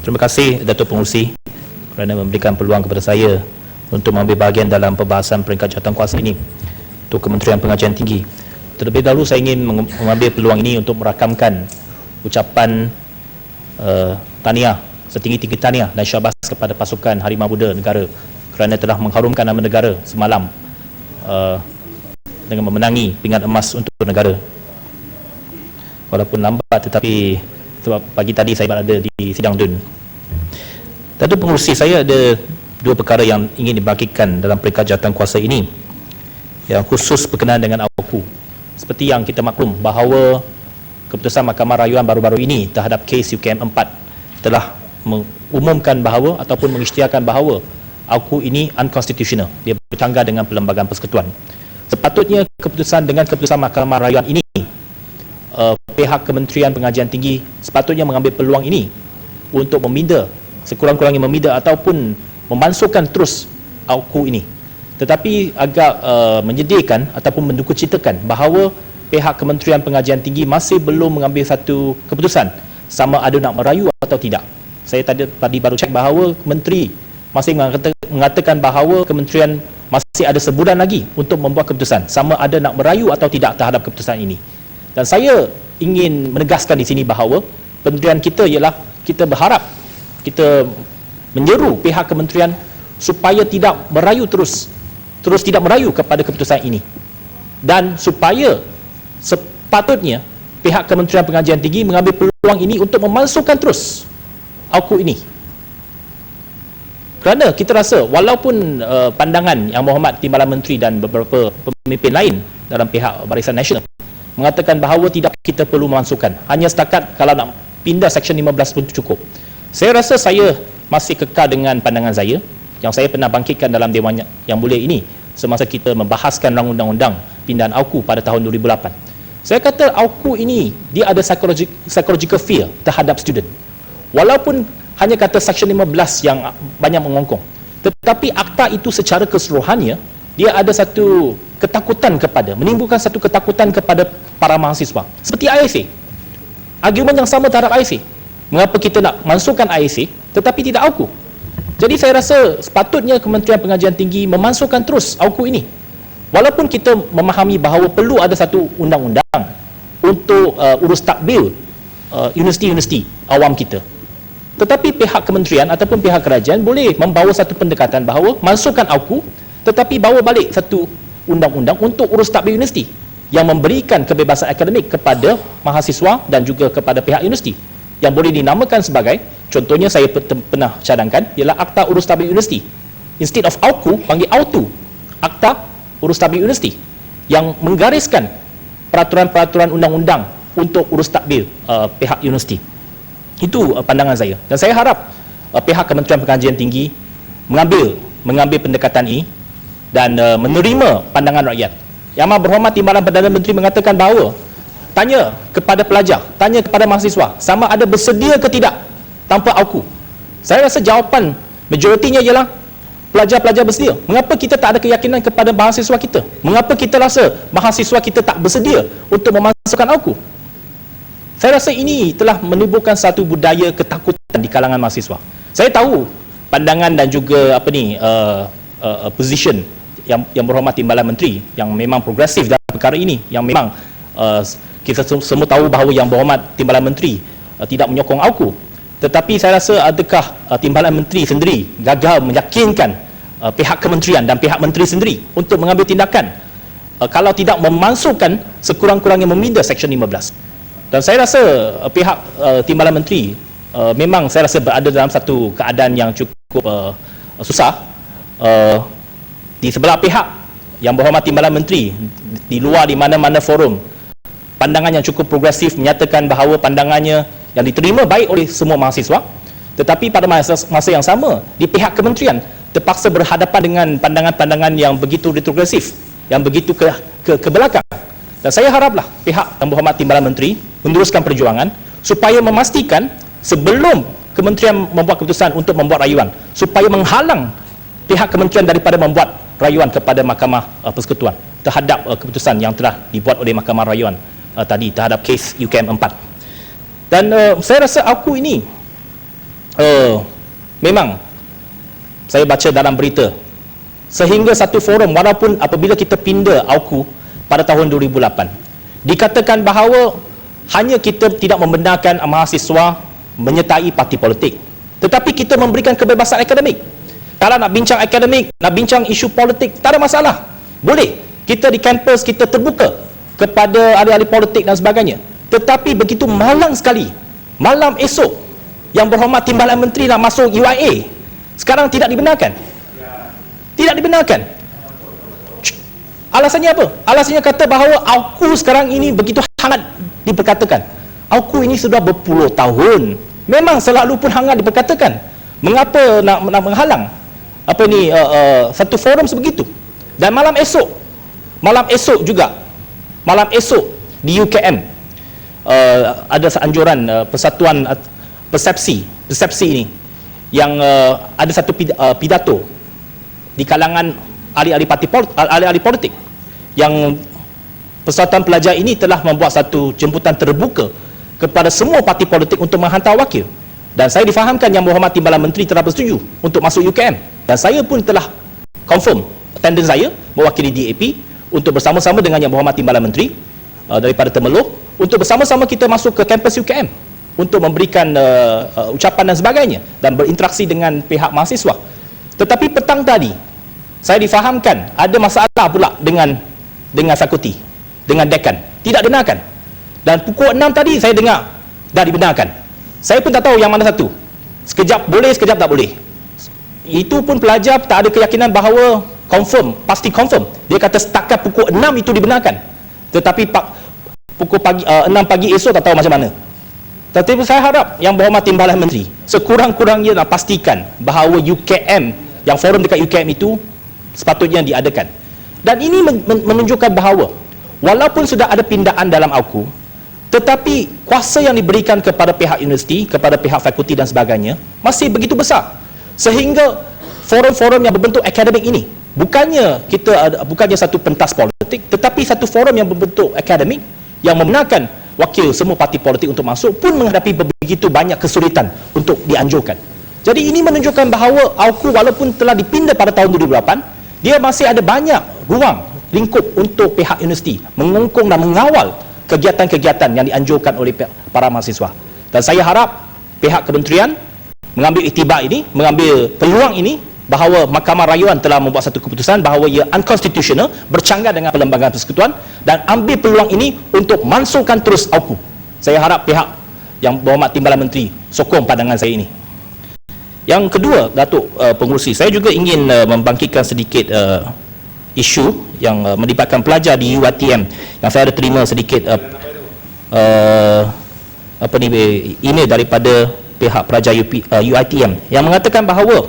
Terima kasih Datuk Pengerusi kerana memberikan peluang kepada saya untuk mengambil bahagian dalam perbahasan peringkat jawatankuasa ini untuk Kementerian Pengajian Tinggi. Terlebih dahulu saya ingin mengambil peluang ini untuk merakamkan ucapan tahniah, setinggi-tinggi tahniah dan syabas kepada pasukan Harimau Muda Negara kerana telah mengharumkan nama negara semalam dengan memenangi pingat emas untuk negara. Walaupun lambat, tetapi sebab pagi tadi saya berada di sidang DUN. Datuk Pengerusi, saya ada dua perkara yang ingin dibangkitkan dalam peringkat jawatankuasa ini yang khusus berkenaan dengan AUKU. Seperti yang kita maklum bahawa keputusan Mahkamah Rayuan baru-baru ini terhadap kes UKM 4 telah mengumumkan bahawa ataupun mengisytiharkan bahawa AUKU ini unconstitutional. Dia bercanggah dengan Perlembagaan Persekutuan. Sepatutnya dengan keputusan Mahkamah Rayuan ini, pihak Kementerian Pengajian Tinggi sepatutnya mengambil peluang ini untuk meminda, sekurang-kurangnya meminda ataupun memansuhkan terus AUKU ini. Tetapi agak menyedihkan ataupun mendukacitakan bahawa pihak Kementerian Pengajian Tinggi masih belum mengambil satu keputusan sama ada nak merayu atau tidak. Saya tadi baru cek bahawa Menteri masih mengatakan bahawa Kementerian masih ada sebulan lagi untuk membuat keputusan sama ada nak merayu atau tidak terhadap keputusan ini. Dan saya ingin menegaskan di sini bahawa pendirian kita ialah kita berharap, kita menyeru pihak kementerian supaya tidak merayu terus tidak merayu kepada keputusan ini, dan supaya sepatutnya pihak Kementerian Pengajian Tinggi mengambil peluang ini untuk memasukkan terus AUKU ini. Kerana kita rasa walaupun pandangan Yang Berhormat Timbalan Menteri dan beberapa pemimpin lain dalam pihak Barisan Nasional mengatakan bahawa tidak kita perlu memasukkan, hanya setakat kalau nak pindah Seksyen 15 pun cukup. Saya rasa saya masih kekal dengan pandangan saya yang saya pernah bangkitkan dalam Dewan Yang Mulia ini semasa kita membahaskan undang-undang pindahan AUKU pada tahun 2008. Saya kata AUKU ini dia ada psychological fear terhadap student. Walaupun hanya kata Seksyen 15 yang banyak mengongkong, tetapi akta itu secara keseluruhannya dia ada satu ketakutan menimbulkan satu ketakutan kepada para mahasiswa. Seperti ISA. Argumen yang sama terhadap ISA. Mengapa kita nak masukkan ISA tetapi tidak AUKU? Jadi saya rasa sepatutnya Kementerian Pengajian Tinggi memasukkan terus AUKU ini. Walaupun kita memahami bahawa perlu ada satu undang-undang untuk urus takbil universiti-universiti awam kita. Tetapi pihak kementerian ataupun pihak kerajaan boleh membawa satu pendekatan bahawa masukkan AUKU tetapi bawa balik satu undang-undang untuk urus takbil universiti yang memberikan kebebasan akademik kepada mahasiswa dan juga kepada pihak universiti yang boleh dinamakan sebagai, contohnya saya pernah cadangkan ialah Akta Urus Takbil Universiti. Instead of AUKU, panggil AUTU, Akta Urus Takbil Universiti, yang menggariskan peraturan-peraturan undang-undang untuk urus takbil pihak universiti. Itu pandangan saya, dan saya harap pihak Kementerian Pengajian Tinggi mengambil pendekatan ini dan menerima pandangan rakyat. Yang Amat Berhormat Timbalan Perdana Menteri mengatakan bahawa tanya kepada pelajar, tanya kepada mahasiswa sama ada bersedia ke tidak tanpa AUKU. Saya rasa jawapan majoritinya ialah pelajar-pelajar bersedia. Mengapa kita tak ada keyakinan kepada mahasiswa kita? Mengapa kita rasa mahasiswa kita tak bersedia untuk memasukkan AUKU? Saya rasa ini telah menimbulkan satu budaya ketakutan di kalangan mahasiswa. Saya tahu pandangan dan juga position yang Berhormat Timbalan Menteri yang memang progresif dalam perkara ini, yang memang kita semua tahu bahawa Yang Berhormat Timbalan Menteri tidak menyokong AUKU. Tetapi saya rasa adakah Timbalan Menteri sendiri gagal meyakinkan pihak kementerian dan pihak menteri sendiri untuk mengambil tindakan kalau tidak memasukkan sekurang-kurangnya meminda Seksyen 15. Dan saya rasa pihak Timbalan Menteri memang saya rasa berada dalam satu keadaan yang cukup susah. Di sebelah pihak Yang Berhormat Timbalan Menteri di luar di mana-mana forum, pandangan yang cukup progresif menyatakan bahawa pandangannya yang diterima baik oleh semua mahasiswa, tetapi pada masa yang sama di pihak kementerian terpaksa berhadapan dengan pandangan-pandangan yang begitu retrogresif, yang begitu ke belakang. Dan saya haraplah pihak Yang Berhormat Timbalan Menteri meneruskan perjuangan supaya memastikan sebelum kementerian membuat keputusan untuk membuat rayuan, supaya menghalang pihak kementerian daripada membuat rayuan kepada Mahkamah Persekutuan terhadap keputusan yang telah dibuat oleh Mahkamah Rayuan tadi terhadap kes UKM 4. Dan saya rasa AUKU ini memang saya baca dalam berita sehingga satu forum, walaupun apabila kita pindah AUKU pada tahun 2008, dikatakan bahawa hanya kita tidak membenarkan mahasiswa menyertai parti politik, tetapi kita memberikan kebebasan akademik. Kalau nak bincang akademik, nak bincang isu politik, tak ada masalah, boleh. Kita di kampus, kita terbuka kepada ahli-ahli politik dan sebagainya. Tetapi begitu malang sekali, malam esok, Yang Berhormat Timbalan Menteri nak masuk UIA, sekarang tidak dibenarkan. Tidak dibenarkan. Alasannya apa? Alasannya kata bahawa AUKU sekarang ini begitu hangat diperkatakan. AUKU ini sudah berpuluh tahun memang selalu pun hangat diperkatakan. Mengapa nak menghalang satu forum sebegitu? Dan malam esok juga, malam esok di UKM ada seanjuran persatuan persepsi ini yang ada satu pidato di kalangan ahli-ahli politik yang Persatuan Pelajar ini telah membuat satu jemputan terbuka kepada semua parti politik untuk menghantar wakil, dan saya difahamkan Yang Berhormat Timbalan Menteri telah bersetuju untuk masuk UKM, dan saya pun telah confirm attendance saya mewakili DAP untuk bersama-sama dengan Yang Berhormat Timbalan Menteri daripada Temerloh untuk bersama-sama kita masuk ke kampus UKM untuk memberikan ucapan dan sebagainya dan berinteraksi dengan pihak mahasiswa. Tetapi petang tadi saya difahamkan ada masalah pula dengan fakulti, dengan dekan, tidak benarkan. Dan pukul 6 tadi saya dengar dah dibenarkan. Saya pun tak tahu yang mana satu, sekejap boleh, sekejap tak boleh. Itu pun pelajar tak ada keyakinan bahawa pasti confirm. Dia kata setakat pukul 6 itu dibenarkan, tetapi pukul 6 pagi esok tak tahu macam mana. Tetapi saya harap Yang Berhormat Timbalan Menteri sekurang-kurangnya nak pastikan bahawa UKM, yang forum dekat UKM itu sepatutnya diadakan. Dan ini menunjukkan bahawa walaupun sudah ada pindaan dalam AUKU, tetapi kuasa yang diberikan kepada pihak universiti, kepada pihak fakulti dan sebagainya masih begitu besar, sehingga forum-forum yang berbentuk akademik ini bukannya satu pentas politik, tetapi satu forum yang berbentuk akademik yang membenarkan wakil semua parti politik untuk masuk pun menghadapi begitu banyak kesulitan untuk dianjurkan. Jadi ini menunjukkan bahawa AUKU walaupun telah dipindah pada tahun 2008, dia masih ada banyak ruang lingkup untuk pihak universiti mengungkung dan mengawal kegiatan-kegiatan yang dianjurkan oleh para mahasiswa. Dan saya harap pihak kementerian mengambil iktibar ini, mengambil peluang ini, bahawa Mahkamah Rayuan telah membuat satu keputusan bahawa ia unconstitutional, bercanggah dengan Perlembagaan Persekutuan, dan ambil peluang ini untuk masukkan terus AUKU. Saya harap pihak Yang Berhormat Timbalan Menteri sokong pandangan saya ini. Yang kedua, Datuk Pengerusi, saya juga ingin membangkitkan sedikit isu yang melibatkan pelajar di UiTM yang saya ada terima sedikit email daripada pihak pelajar UiTM yang mengatakan bahawa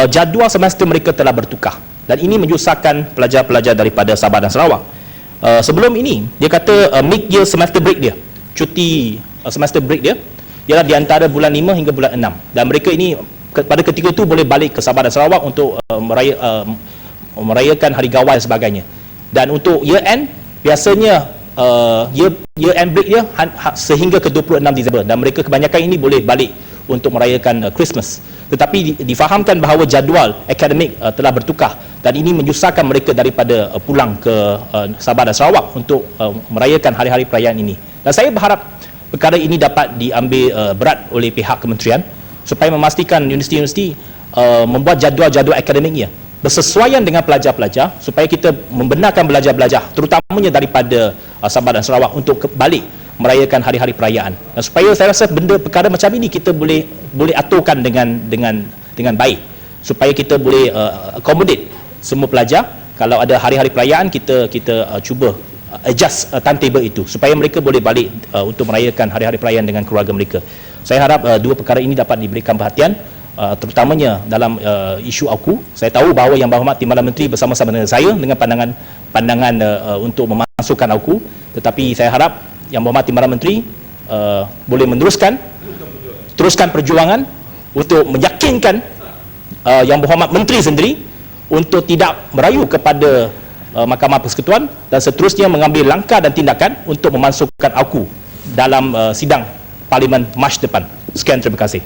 jadual semester mereka telah bertukar, dan ini menyusahkan pelajar-pelajar daripada Sabah dan Sarawak. Sebelum ini dia kata mid-year semester break dia, cuti semester break dia ialah di antara bulan 5 hingga bulan 6, dan mereka ini pada ketika itu boleh balik ke Sabah dan Sarawak untuk merayakan hari gawai dan sebagainya. Dan untuk year end biasanya year end break dia sehingga ke 26 Disember, dan mereka kebanyakan ini boleh balik untuk merayakan Christmas. Tetapi difahamkan bahawa jadual akademik telah bertukar, dan ini menyusahkan mereka daripada pulang ke Sabah dan Sarawak untuk merayakan hari-hari perayaan ini. Dan saya berharap perkara ini dapat diambil berat oleh pihak kementerian supaya memastikan universiti-universiti membuat jadual-jadual akademiknya bersesuaian dengan pelajar-pelajar, supaya kita membenarkan belajar-belajar terutamanya daripada Sabah dan Sarawak untuk balik merayakan hari-hari perayaan. Dan supaya saya rasa perkara macam ini kita boleh aturkan dengan baik, supaya kita boleh accommodate semua pelajar. Kalau ada hari-hari perayaan, kita cuba adjust timetable itu supaya mereka boleh balik untuk merayakan hari-hari perayaan dengan keluarga mereka. Saya harap dua perkara ini dapat diberikan perhatian, terutamanya dalam isu AUKU. Saya tahu bahawa Yang Berhormat Timbalan Menteri bersama-sama dengan saya dengan pandangan untuk memasukkan AUKU, tetapi saya harap Yang Berhormat Timbalan Menteri boleh teruskan perjuangan untuk meyakinkan Yang Berhormat Menteri sendiri untuk tidak merayu kepada Mahkamah Persekutuan, dan seterusnya mengambil langkah dan tindakan untuk memasukkan AUKU dalam sidang Parlimen Mac depan. Sekian, terima kasih.